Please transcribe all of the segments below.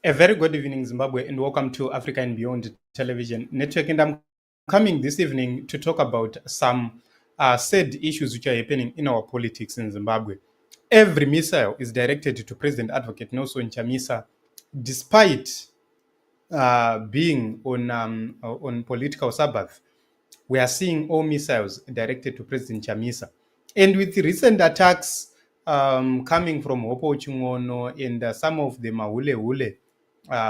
A very good evening, Zimbabwe, and welcome to Africa and Beyond Television Network. And I'm coming this evening to talk about some sad issues which are happening in our politics in Zimbabwe. Every missile is directed to President Advocate Nelson Chamisa, despite being on political Sabbath. We are seeing all missiles directed to President Chamisa. And with recent attacks coming from Hopo Chingono and some of the Mahule Hule,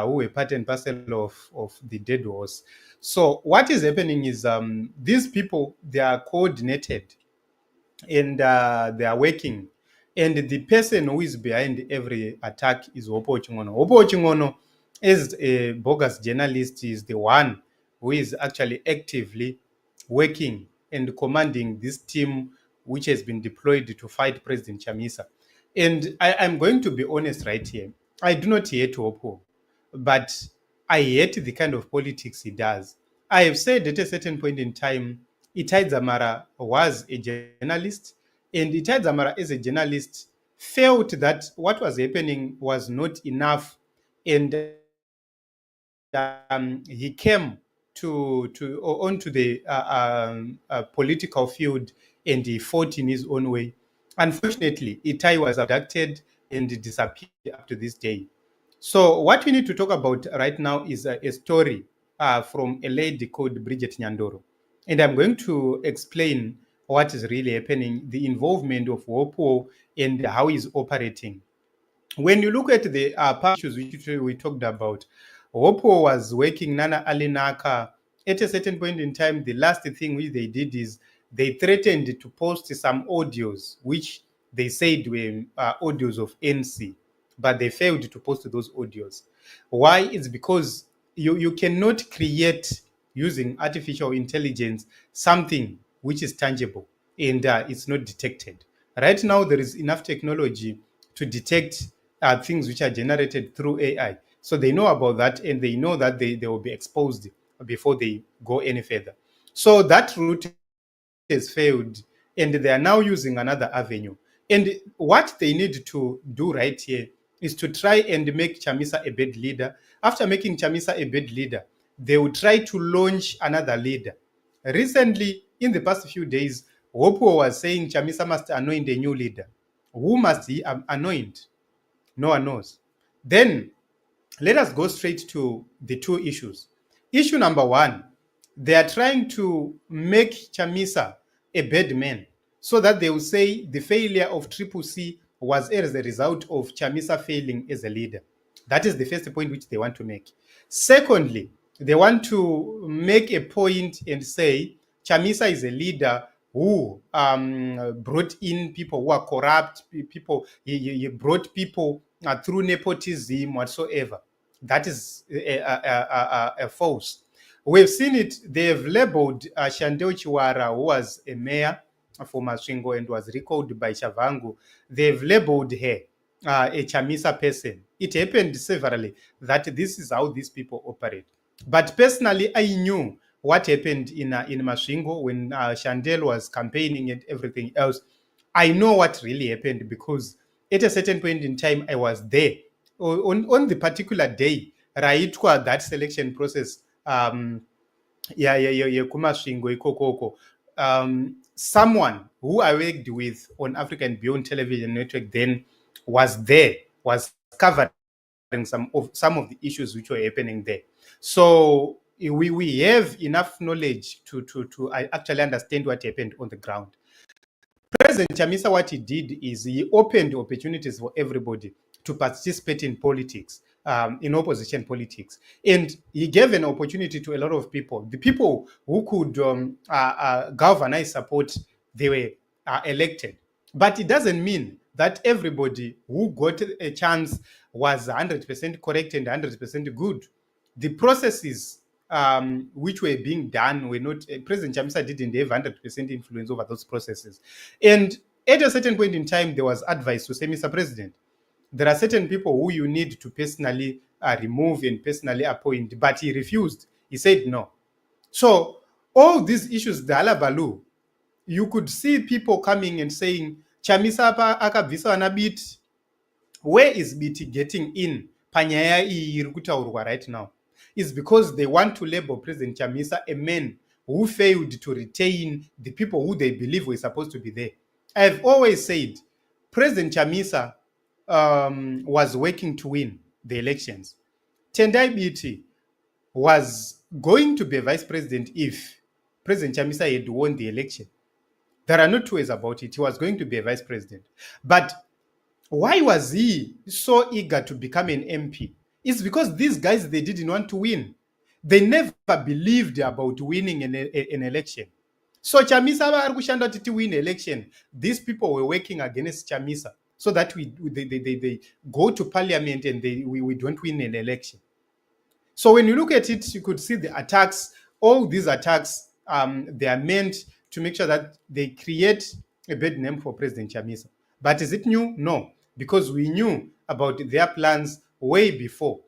who were part and parcel of the dead horse. So what is happening is these people, they are coordinated and they are working. And the person who is behind every attack is Hopo Chingono. Hopo Chingono is a bogus journalist, is the one who is actually actively working and commanding this team which has been deployed to fight President Chamisa. And I'm going to be honest right here. I do not hate Hopo, but I hate the kind of politics he does. I have said at a certain point in time, Itai Dzamara was a journalist, and Itai Dzamara, as a journalist, felt that what was happening was not enough, and he came onto the political field, and he fought in his own way. Unfortunately, Itai was abducted and disappeared up to this day. So what we need to talk about right now is a story from a lady called Bridget Nyanduro. And I'm going to explain what is really happening, the involvement of WOPO and how he's operating. When you look at the issues which we talked about, WOPO was working Nana Alinaka. At a certain point in time, the last thing which they did is they threatened to post some audios, which they said were audios of NC, but they failed to post those audios. Why? It's because you cannot create, using artificial intelligence, something which is tangible and it's not detected. Right now, there is enough technology to detect things which are generated through AI. So they know about that, and they know that they will be exposed before they go any further. So that route has failed, and they are now using another avenue. And what they need to do right here is to try and make Chamisa a bad leader. After making Chamisa a bad leader, they will try to launch another leader. Recently, in the past few days, Wopo was saying Chamisa must anoint a new leader. Who must he anoint? No one knows. Then let us go straight to the two issues. Issue number one, they are trying to make Chamisa a bad man so that they will say the failure of Triple C was as a result of Chamisa failing as a leader. That is the first point which they want to make. Secondly, they want to make a point and say Chamisa is a leader who brought in people who are corrupt, people, he brought people through nepotism whatsoever. That is a false. We've seen it. They've labeled Shandeo Chiwara, who was a mayor for Masvingo and was recalled by Chavangu. They've labeled her a Chamisa person. It happened severally that this is how these people operate. But personally, I knew what happened in Masvingo when Shandel was campaigning and everything else. I know what really happened because at a certain point in time, I was there. On the particular day, Raitwa, that selection process, kumasvingo ikokoko, someone who I worked with on African Beyond Television Network then was there, was covering some of the issues which were happening there. So we have enough knowledge to actually understand what happened on the ground. President Chamisa, what he did is he opened opportunities for everybody to participate in politics, in opposition politics. And he gave an opportunity to a lot of people. The people who could galvanize support, they were elected. But it doesn't mean that everybody who got a chance was 100% correct and 100% good. The processes which were being done were not, President Chamisa didn't have 100% influence over those processes. And at a certain point in time, there was advice to say, Mr. President, there are certain people who you need to personally remove and personally appoint, but he refused. He said no. So all these issues, the Alabalu, you could see people coming and saying, Chamisa akabvisa na bit. Where is BT getting in panyaya iyi iri kutaurwa right now is because they want to label President Chamisa a man who failed to retain the people who they believe were supposed to be there. I've always said President Chamisa was working to win the elections. Tendai Biti was going to be a vice president if President Chamisa had won the election. There are no two ways about it. He was going to be a vice president. But why was he so eager to become an MP? It's because these guys, they didn't want to win. They never believed about winning an election. So Chamisa Argushanda Titi win election. These people were working against Chamisa so that they go to parliament and we don't win an election. So when you look at it, you could see the attacks. All these attacks, they are meant to make sure that they create a bad name for President Chamisa. But is it new? No, because we knew about their plans way before.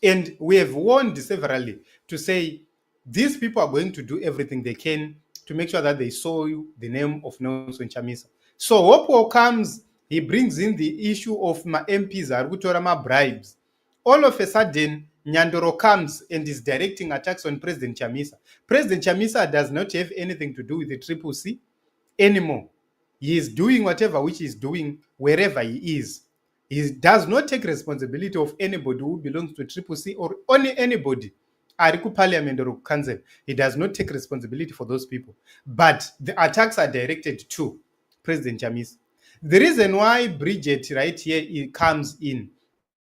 And we have warned severally to say these people are going to do everything they can to make sure that they sow the name of Nelson Chamisa. So Wopo comes, he brings in the issue of my MPs, Arugutorama bribes. All of a sudden, Nyanduro comes and is directing attacks on President Chamisa. President Chamisa does not have anything to do with the Triple C anymore. He is doing whatever which he is doing wherever he is. He does not take responsibility of anybody who belongs to Triple C or only anybody. Ariku Parliament or Council. He does not take responsibility for those people. But the attacks are directed to President Chamisa. The reason why Bridget right here comes in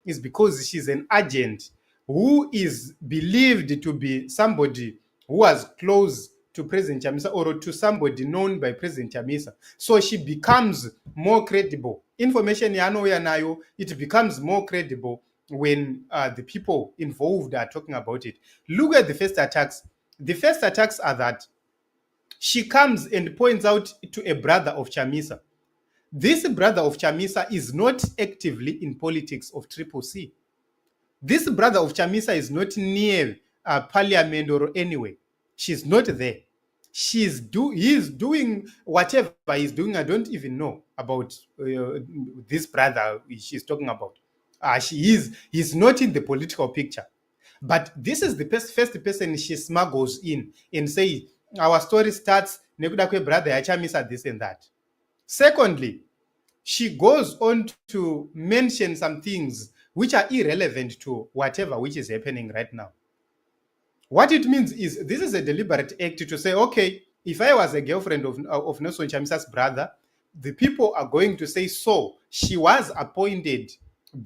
is because she's an agent who is believed to be somebody who was close to President Chamisa or to somebody known by President Chamisa. So she becomes more credible. Information nayo, it becomes more credible when the people involved are talking about it. Look at the first attacks. The first attacks are that she comes and points out to a brother of Chamisa. This brother of Chamisa is not actively in politics of Triple C. This brother of Chamisa is not near parliament or anywhere. She's not there. He's doing whatever he's doing. I don't even know about this brother she's talking about. He's not in the political picture. But this is the first person she smuggles in and say, our story starts, Nekudakwe brother Chamisa, this and that. Secondly, she goes on to mention some things which are irrelevant to whatever which is happening right now. What it means is this is a deliberate act to say, okay, if I was a girlfriend of Nelson Chamisa's brother, the people are going to say, so she was appointed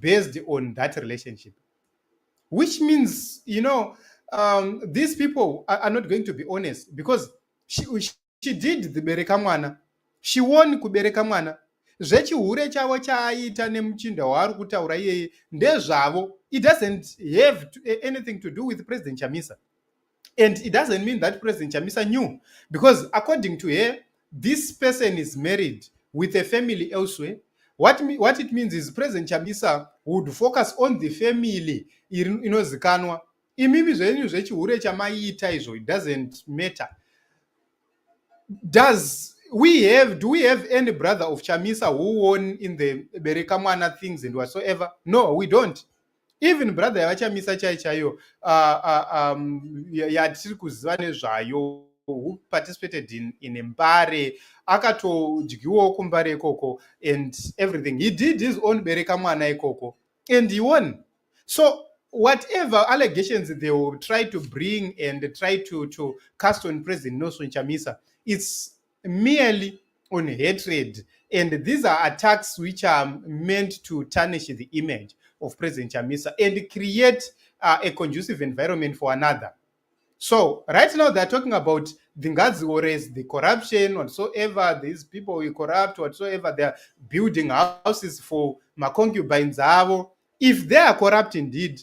based on that relationship. Which means, these people are not going to be honest because she did the berekamwana. She won kubereka mwana. Zvechihure chavo chaaita nemuchinda waari kutaura iyeye ndezvavo. It doesn't have anything to do with President Chamisa. And it doesn't mean that President Chamisa knew. Because according to her, this person is married with a family elsewhere. What it means is President Chamisa would focus on the family inozikanwa. Imimi zvenyu zvechihure chamaiita izvo, it doesn't matter. Do we have any brother of Chamisa who won in the Berekamwana things and whatsoever? No, we don't. Even brother Chamisa chaichayo yatiri kuziva nezvayo who participated in Mbare, akatodyiwawo kumbare ikoko and everything. He did his own Berekamwana ikoko and he won. So whatever allegations they will try to bring and try to cast on President Nelson Chamisa, it's merely on hatred. And these are attacks which are meant to tarnish the image of President Chamisa and create a conducive environment for another. So right now they're talking about the Ngadziores, the corruption whatsoever, these people who corrupt whatsoever, they're building houses for concubines. If they are corrupt indeed,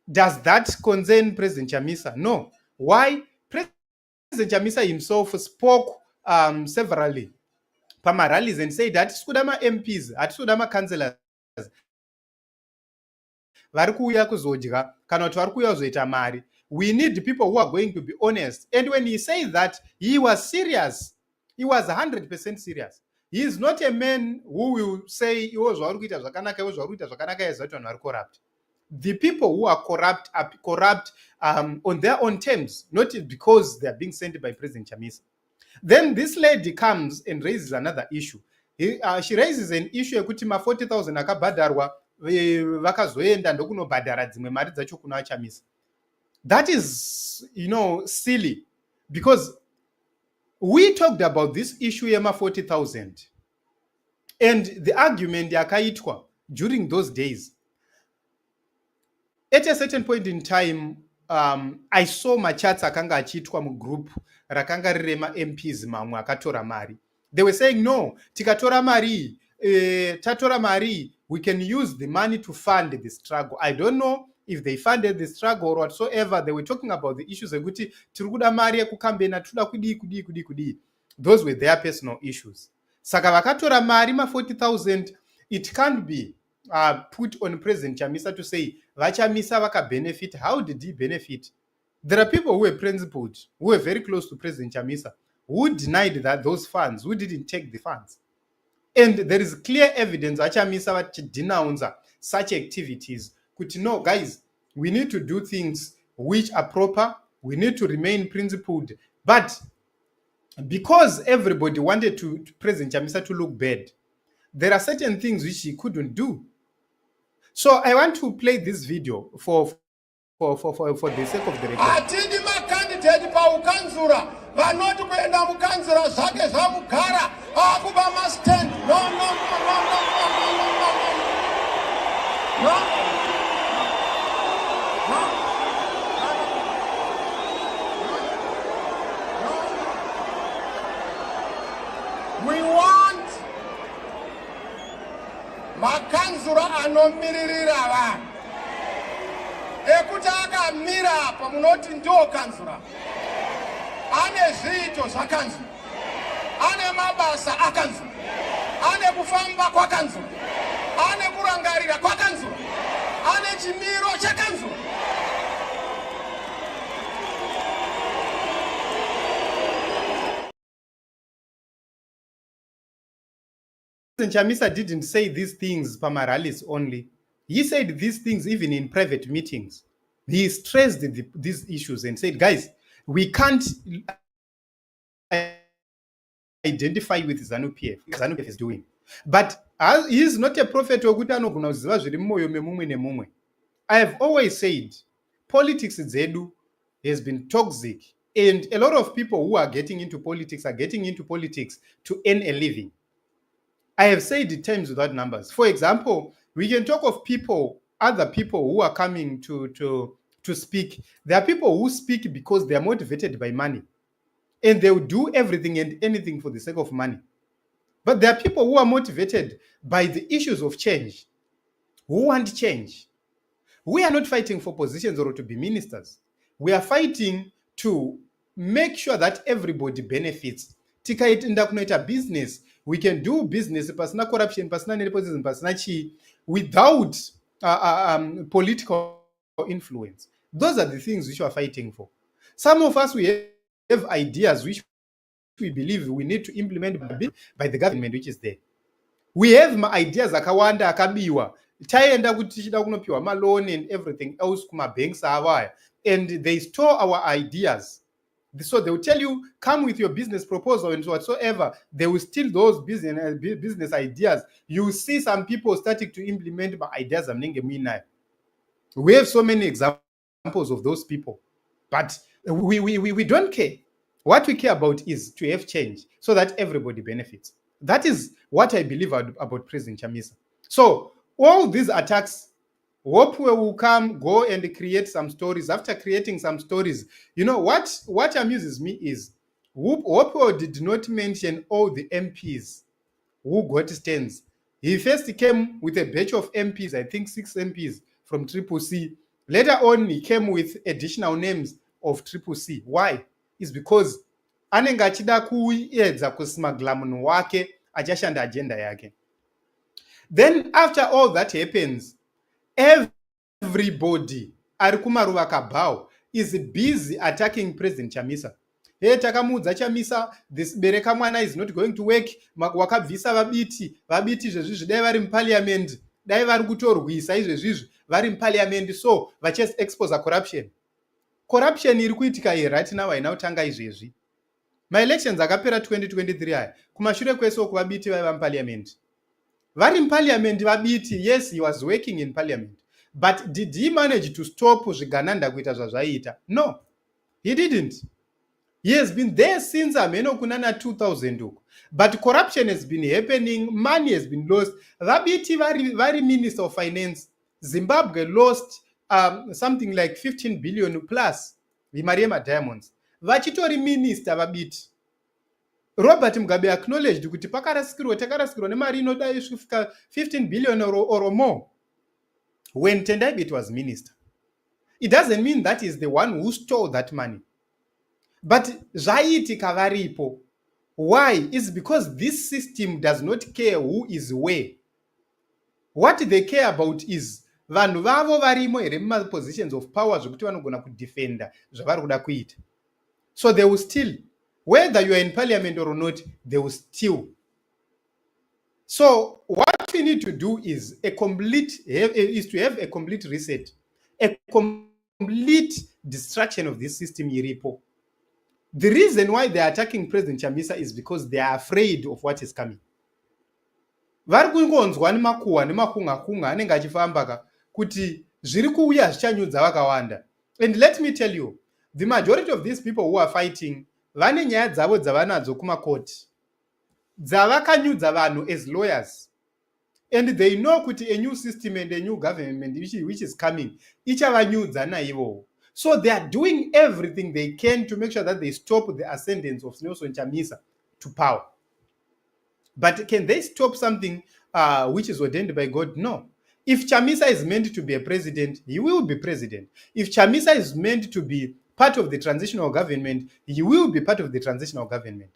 does that concern President Chamisa? No. Why? President Chamisa himself spoke severally pama rallies and said that hatisudama MPs, hatisudama councillors vari kuuya kuzodya kana kuti vari kuuya kuzoita mari. We need people who are going to be honest. And when he said that, he was serious. He was 100% serious. He is not a man who will say iwo zvauri kuita zvakanaka, iwo zvauri kuita zvakanaka, as that one are corrupt. the people who are corrupt on their own terms, not because they are being sent by President Chamisa. Then this lady comes and raises another issue. She raises an issue yekuti ma 40,000 akabhadharwa vakazoenda ndokunobhadhara dzimwe mari dzacho kuna Chamisa. That is, silly, because we talked about this issue yema 40,000, and the argument yakaitwa during those days. At a certain point in time, I saw machats akanga achiitwa mugroup rakanga rirema MPs mamwe akatora mari. They were saying, no, tikatora mari, tatora mari, we can use the money to fund the struggle. I don't know if they funded the struggle or whatsoever. They were talking about the issues ekuti tirikuda mari yekukambena tuda kudi. Those were their personal issues. Saka vakatora mari ma 40,000, it can't be put on President Chamisa to say vachamisa vaka benefit. How did he benefit? There are people who were principled, who were very close to President Chamisa, who denied that those funds, who didn't take the funds. And there is clear evidence that Chamisa denounce such activities. Could no, guys, we need to do things which are proper. We need to remain principled. But because everybody wanted to President Chamisa to look bad, there are certain things which he couldn't do. So I want to play this video for the sake of the record. Atindi makandidate pa ukanzura vanoti kuenda mukanzura zvake zvamugara akuba mastand. No. We want makanzura anomiririra vanhu ekuti akamira apa munoti ndo kanzura, ane zviito zvakanzura, ane mabasa akanzura, ane kufamba kwakanzura, ane kurangarira kwakanzura, ane chimiro chakanzura. Chamisa didn't say these things per rallies only. He said these things even in private meetings. He stressed these issues and said, guys, we can't identify with ZANU-PF. ZANU-PF is doing. But he is not a prophet. I have always said, politics in Zedu has been toxic. And a lot of people who are getting into politics are getting into politics to earn a living. I have said it times without numbers. For example, we can talk of people, other people who are coming to speak. There are people who speak because they are motivated by money. And they will do everything and anything for the sake of money. But there are people who are motivated by the issues of change, who want change. We are not fighting for positions or to be ministers. We are fighting to make sure that everybody benefits. Tikaenda kunoita business. We can do business, personal corruption, personal nepotism, personal chi, without political influence. Those are the things which we are fighting for. Some of us, we have ideas which we believe we need to implement by the government which is there. We have ideas akawanda akabiwa. Taenda kuti tichida kunopiwa ma loan and everything else kuma banks awaya, and they store our ideas. So they will tell you, come with your business proposal and whatsoever. They will steal those business ideas. You will see some people starting to implement my ideas. We have so many examples of those people. But we don't care. What we care about is to have change so that everybody benefits. That is what I believe about President Chamisa. So all these attacks, Wopwe will go and create some stories. After creating some stories, what amuses me is Wopwe did not mention all the MPs who got stands. He first came with a batch of MPs, I think 6 MPs from Triple C. Later on, he came with additional names of Triple C. Why? It's because anenge achida kuedza kusmagla munhu wake achashanda agenda yake. Then after all that happens, everybody ari kumaruva kabhao is busy attacking President Chamisa. Hey, takamudza Chamisa, this bereka mwana is not going to work. Wakabvisa vabiti zvezvi zvidai vari muparliament. dai vari kutorwisa izvezvizvi vari muparliament, so vachiexposa corruption iri kuitika here right now haina kutanga izvezvi. Maelections akapera 2023 aya, kumashure kwesoko vabiti vaiva muparliament. Vari muparliament vabiti, yes, he was working in parliament, but did he manage to stop zvigananda kuita zvazvaiita? No, he didn't. He has been there since ameno kunana 2000 uko, but corruption has been happening, money has been lost. Vabiti vari minister of finance, Zimbabwe lost something like 15 billion plus vimarema diamonds. Vachitori minister vabiti. Robert Mugabe acknowledged kuti takarasikirwa nemari inodai kusvika 15 billion or more when Tendai Biti was minister. It doesn't mean that is the one who stole that money. But zvaiitika varipo. Why? It's because this system does not care who is where. What they care about is vanhu vavo varimo here mumapositions of power zvokuti vanogona kudefenda zvavari kuda kuita. So they will still, whether you are in parliament or not, they will steal. So what we need to do is to have a complete reset, a complete destruction of this system iripo. The reason why they are attacking President Chamisa is because they are afraid of what is coming. Vari kungonzwa nemakuhwa nemakunga anenge achifamba kuti zviri kuuya zvichanyudza vakawanda. And let me tell you, the majority of these people who are fighting vane nyaya dzavo dzavanadzo kumakoti dzavakanyudza vanhu as lawyers, and they know kuti a new system and a new government which is coming ichavanyudza naivo. So they are doing everything they can to make sure that they stop the ascendance of Nelson Chamisa to power. But can they stop something which is ordained by God? No. If Chamisa is meant to be a president, he will be president. If Chamisa is meant to be part of the transitional government, he will be part of the transitional government.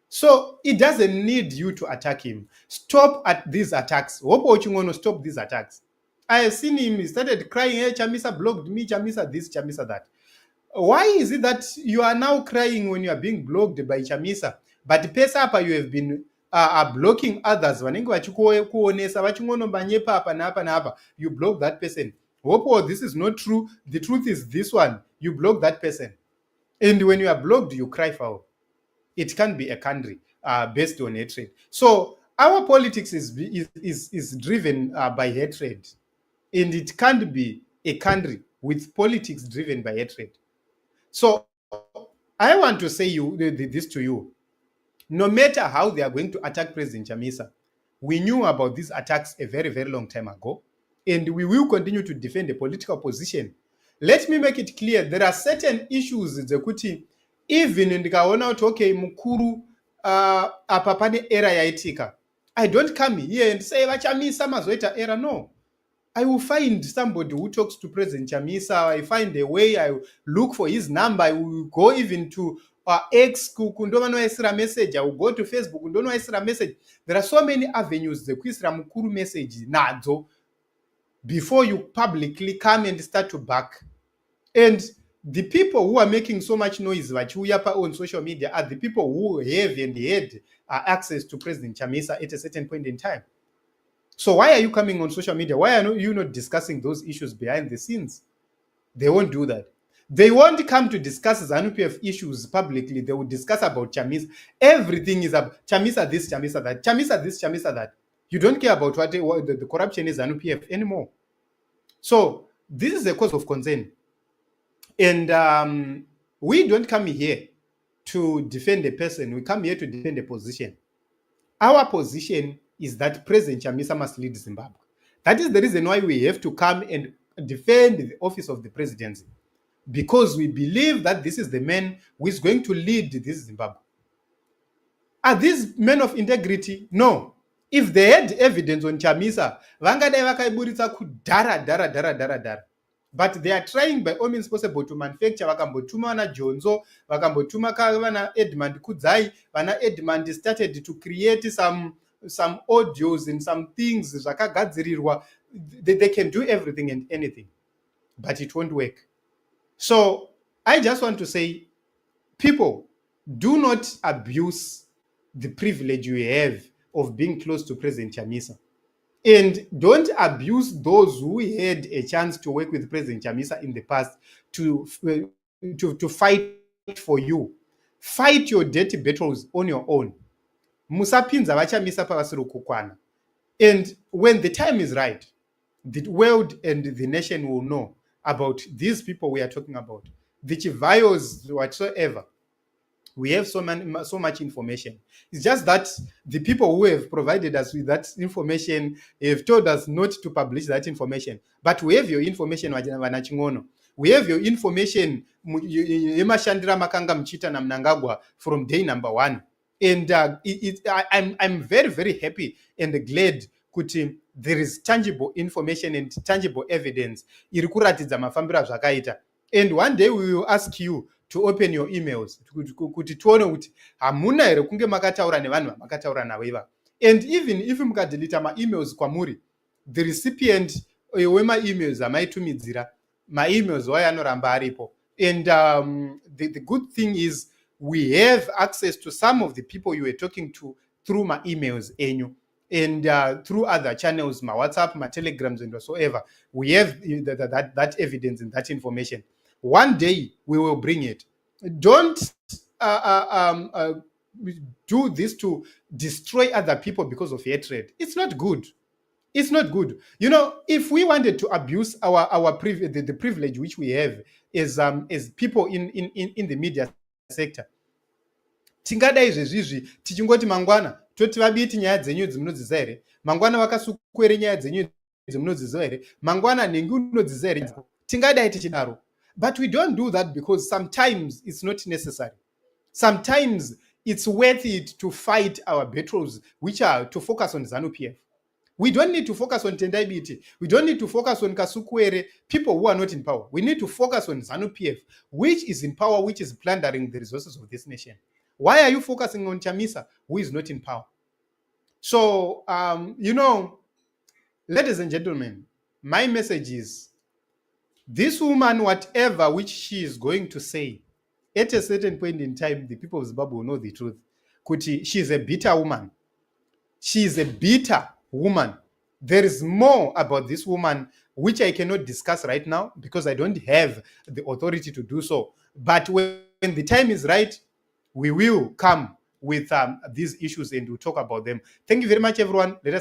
So it doesn't need you to attack him. Stop at these attacks. Stop these attacks. I have seen him, he started crying, hey, Chamisa blocked me, Chamisa this, Chamisa that. Why is it that you are now crying when you are being blocked by Chamisa? But Pesapa, you have been blocking others. You block that person. This is not true. The truth is this one. You block that person. And when you are blocked, you cry foul. It can't be a country based on hatred. So our politics is driven by hatred. And it can't be a country with politics driven by hatred. So I want to say this to you. No matter how they are going to attack President Chamisa, we knew about these attacks a very, very long time ago. And we will continue to defend the political position. Let me make it clear. There are certain issues dzekuti even ndikaona kuti okay mukuru apa pane era yaitika, I don't come here and say vachamisa mazoita era. No. I will find somebody who talks to President Chamisa. I find a way. I will look for his number. I will go even to X, kundonoisira message. I will go to Facebook, kundonoisira message. There are so many avenues dzekuisira mukuru message nadzo before you publicly come and start to back. And the people who are making so much noise vachiuya on social media are the people who have and had access to President Chamisa at a certain point in time. So why are you coming on social media? Why are you not discussing those issues behind the scenes? They won't do that. They won't come to discuss ZANU-PF issues publicly. They will discuss about Chamisa. Everything is about Chamisa this, Chamisa that. Chamisa this, Chamisa that. You don't care about what the corruption is ZANU-PF anymore. So this is a cause of concern. And we don't come here to defend a person. We come here to defend a position. Our position is that President Chamisa must lead Zimbabwe. That is the reason why we have to come and defend the office of the presidency, because we believe that this is the man who is going to lead this Zimbabwe. Are these men of integrity? No. If they had evidence on Chamisa, vangadai vakaiburitsa kudhara. But they are trying by all means possible to manufacture. Vakambotuma vana Jonzo, vakambotuma vana Edmund Kudzai, vana Edmund started to create some audios and some things zvakagadzirirwa. They can do everything and anything, but it won't work. So I just want to say, people, do not abuse the privilege you have of being close to President Chamisa. And don't abuse those who had a chance to work with President Chamisa in the past to fight for you. Fight your dirty battles on your own. Musapinza vachamisa pavasiri kukwana. And when the time is right, the world and the nation will know about these people we are talking about. The chivayos whatsoever. We have so much information. It's just that the people who have provided us with that information have told us not to publish that information. But we have your information, Vanachingono. We have your information, Yemashandira Makanga Mchita na MNANGAGWA, from day number one. And I'm very, very happy and glad kuti there is tangible information and tangible evidence iri kuratidza mafambiro zvakaita. And one day we will ask you to open your emails kuti tuone kuti hamuna here kunge makataura nevanhu vamakataura navo iva. And even if mukadelita maemails kwamuri, the recipient wema-emails amaitumidzira ma-emails wayo anoramba aripo. And the good thing is we have access to some of the people you were talking to through my emails enyu. And through other channels, my WhatsApp, my Telegrams, and whatsoever, we have that evidence and that information. One day we will bring it. Don't do this to destroy other people because of hatred. It's not good. It's not good. You know, if we wanted to abuse the privilege which we have as people in the media sector, tingadai zvezvizvi tichingoti mangwana toti vabiti nyaya dzenyu dzimunodziziva here, mangwana vakasukwere nyaya dzenyu dzimunodziziva here, mangwana nhengi unodziziva here, tingadai tichidaro. But we don't do that because sometimes it's not necessary. Sometimes it's worth it to fight our battles, which are to focus on ZANU-PF. We don't need to focus on Tendai Biti. We don't need to focus on Kasukwere, people who are not in power. We need to focus on ZANU-PF, which is in power, which is plundering the resources of this nation. Why are you focusing on Chamisa, who is not in power? So, you know, ladies and gentlemen, my message is, this woman, whatever which she is going to say, at a certain point in time, the people of Zimbabwe will know the truth. Kuti, she is a bitter woman. She is a bitter woman. There is more about this woman which I cannot discuss right now because I don't have the authority to do so. But when the time is right, we will come with these issues and we'll talk about them. Thank you very much, everyone. Let us